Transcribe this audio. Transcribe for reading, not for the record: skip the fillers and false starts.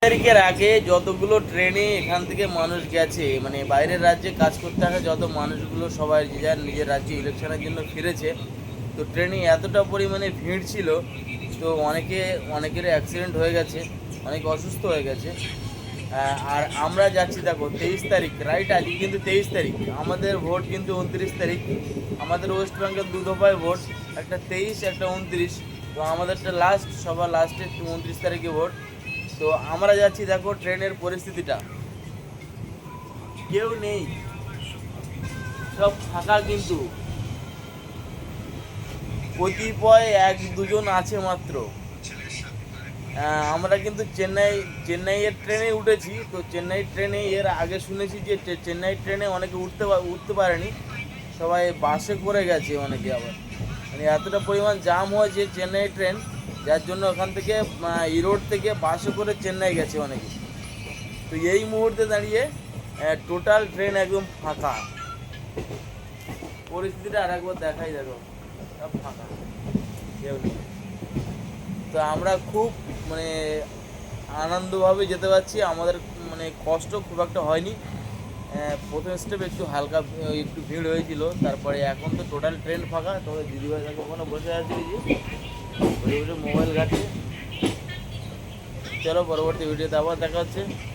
তারিখের আগে যতগুলো ট্রেনে এখান থেকে মানুষ গেছে, মানে বাইরের রাজ্যে কাজ করতে আসা যত মানুষগুলো সবাই যে যার নিজের রাজ্যে ইলেকশনের জন্য ফিরেছে, তো ট্রেনে এতটা পরিমাণে ভিড় ছিল, তো অনেকের অ্যাক্সিডেন্ট হয়ে গেছে, অনেকে অসুস্থ হয়ে গেছে। আর আমরা যাচ্ছি দেখো 23 তারিখ, রাইট? আজকে কিন্তু 23 তারিখ, আমাদের ভোট কিন্তু 29 তারিখ। আমাদের ওয়েস্ট বেঙ্গল দু দফায় ভোট, একটা 23, একটা 29। তো আমাদেরটা লাস্ট, সবার লাস্টে 29 তারিখে ভোট। তো আমরা যাচ্ছি, দেখো ট্রেনের পরিস্থিতিটা, কেউ নেই, সব ফাঁকা, কিন্তু কতিপয় এক দুজন আছে মাত্র। আমরা কিন্তু চেন্নাইয়ের ট্রেনে উঠেছি। তো চেন্নাই ট্রেনে এর আগে শুনেছি যে চেন্নাই ট্রেনে অনেকে উঠতে পারেনি, সবাই বাসে করে গেছে অনেকে। আবার মানে এতটা পরিমাণ জাম হয়েছে চেন্নাই ট্রেন, যার জন্য ওখান থেকে ইরোড থেকে বাসে করে চেন্নাই গেছে অনেকে। তো এই মুহূর্তে দাঁড়িয়ে টোটাল ট্রেন একদম ফাঁকা। পরিস্থিতিটা আর একবার দেখাই, দেখো সব ফাঁকা, কেউ নেই। তো আমরা খুব মানে আনন্দভাবে যেতে পারছি, আমাদের মানে কষ্ট খুব একটা হয়নি। প্রথম স্টেপ একটু হালকা একটু ভিড় হয়েছিল, তারপরে এখন তো টোটাল ট্রেন ফাঁকা। তবে দিদিভাই দেখো ওখানে বসে আছে, এই যে বসে বসে মোবাইল ঘাটছে। চলো পরবর্তী ভিডিওতে আবার দেখা হচ্ছে।